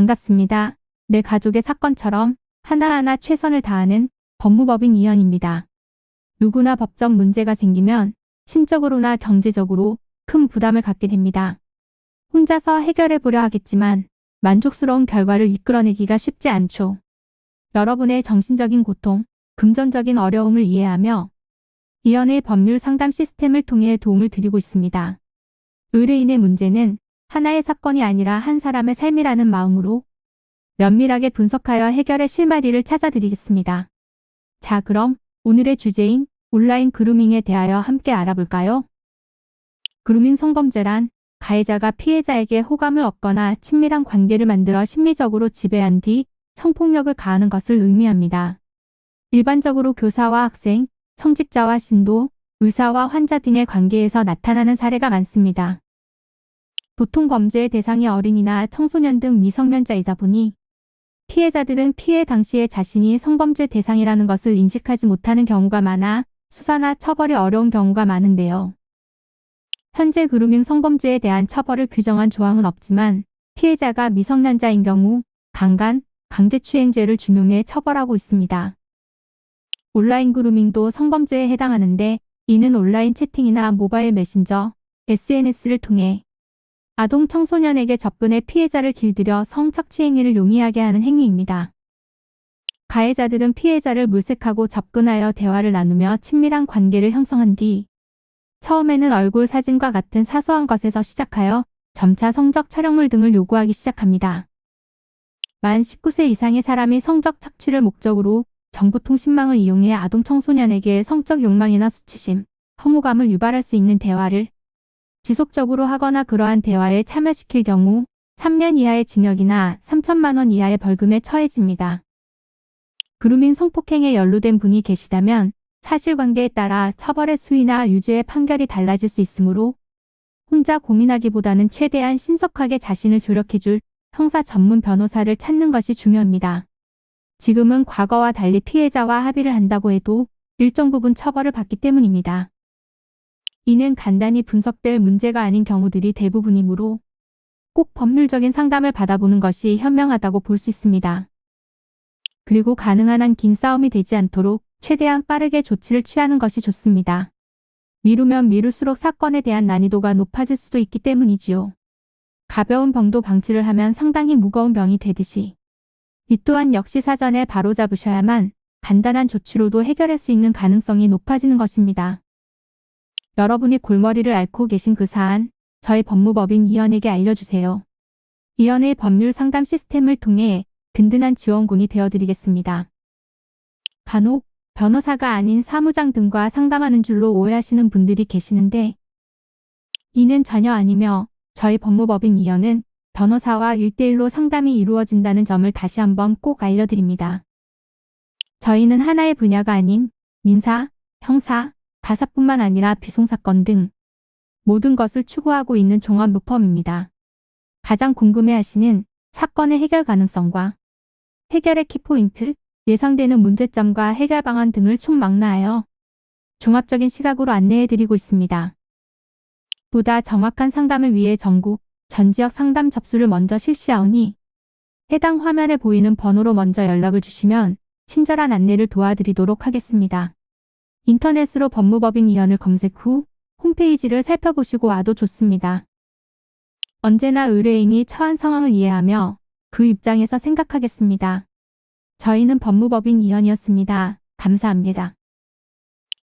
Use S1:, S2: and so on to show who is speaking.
S1: 반갑습니다. 내 가족의 사건처럼 하나하나 최선을 다하는 법무법인 이현입니다. 누구나 법적 문제가 생기면 심적으로나 경제적으로 큰 부담을 갖게 됩니다. 혼자서 해결해 보려 하겠지만 만족스러운 결과를 이끌어내기가 쉽지 않죠. 여러분의 정신적인 고통, 금전적인 어려움을 이해하며 이현의 법률 상담 시스템을 통해 도움을 드리고 있습니다. 의뢰인의 문제는 하나의 사건이 아니라 한 사람의 삶이라는 마음으로 면밀하게 분석하여 해결의 실마리를 찾아드리겠습니다. 자, 그럼 오늘의 주제인 온라인 그루밍에 대하여 함께 알아볼까요? 그루밍 성범죄란 가해자가 피해자에게 호감을 얻거나 친밀한 관계를 만들어 심리적으로 지배한 뒤 성폭력을 가하는 것을 의미합니다. 일반적으로 교사와 학생, 성직자와 신도, 의사와 환자 등의 관계에서 나타나는 사례가 많습니다. 보통 범죄의 대상이 어린이나 청소년 등 미성년자이다 보니 피해자들은 피해 당시에 자신이 성범죄 대상이라는 것을 인식하지 못하는 경우가 많아 수사나 처벌이 어려운 경우가 많은데요. 현재 그루밍 성범죄에 대한 처벌을 규정한 조항은 없지만 피해자가 미성년자인 경우 강간, 강제추행죄를 준용해 처벌하고 있습니다. 온라인 그루밍도 성범죄에 해당하는데 이는 온라인 채팅이나 모바일 메신저, SNS를 통해 아동 청소년에게 접근해 피해자를 길들여 성착취 행위를 용이하게 하는 행위입니다. 가해자들은 피해자를 물색하고 접근하여 대화를 나누며 친밀한 관계를 형성한 뒤 처음에는 얼굴 사진과 같은 사소한 것에서 시작하여 점차 성적 촬영물 등을 요구하기 시작합니다. 만 19세 이상의 사람이 성적 착취를 목적으로 정보통신망을 이용해 아동 청소년에게 성적 욕망이나 수치심, 허무감을 유발할 수 있는 대화를 지속적으로 하거나 그러한 대화에 참여시킬 경우 3년 이하의 징역이나 3천만 원 이하의 벌금에 처해집니다. 그루밍 성폭행에 연루된 분이 계시다면 사실관계에 따라 처벌의 수위나 유죄의 판결이 달라질 수 있으므로 혼자 고민하기보다는 최대한 신속하게 자신을 조력해줄 형사 전문 변호사를 찾는 것이 중요합니다. 지금은 과거와 달리 피해자와 합의를 한다고 해도 일정 부분 처벌을 받기 때문입니다. 이는 간단히 분석될 문제가 아닌 경우들이 대부분이므로 꼭 법률적인 상담을 받아보는 것이 현명하다고 볼 수 있습니다. 그리고 가능한 한 긴 싸움이 되지 않도록 최대한 빠르게 조치를 취하는 것이 좋습니다. 미루면 미룰수록 사건에 대한 난이도가 높아질 수도 있기 때문이지요. 가벼운 병도 방치를 하면 상당히 무거운 병이 되듯이 이 또한 역시 사전에 바로잡으셔야만 간단한 조치로도 해결할 수 있는 가능성이 높아지는 것입니다. 여러분이 골머리를 앓고 계신 그 사안, 저희 법무법인 이현에게 알려주세요. 이현의 법률 상담 시스템을 통해 든든한 지원군이 되어드리겠습니다. 간혹 변호사가 아닌 사무장 등과 상담하는 줄로 오해하시는 분들이 계시는데 이는 전혀 아니며 저희 법무법인 이현은 변호사와 1대1로 상담이 이루어진다는 점을 다시 한번 꼭 알려드립니다. 저희는 하나의 분야가 아닌 민사, 형사, 가사뿐만 아니라 비송사건 등 모든 것을 추구하고 있는 종합 로펌입니다. 가장 궁금해하시는 사건의 해결 가능성과 해결의 키포인트, 예상되는 문제점과 해결 방안 등을 총망라하여 종합적인 시각으로 안내해드리고 있습니다. 보다 정확한 상담을 위해 전국, 전 지역 상담 접수를 먼저 실시하오니 해당 화면에 보이는 번호로 먼저 연락을 주시면 친절한 안내를 도와드리도록 하겠습니다. 인터넷으로 법무법인 이현을 검색 후 홈페이지를 살펴보시고 와도 좋습니다. 언제나 의뢰인이 처한 상황을 이해하며 그 입장에서 생각하겠습니다. 저희는 법무법인 이현이었습니다. 감사합니다.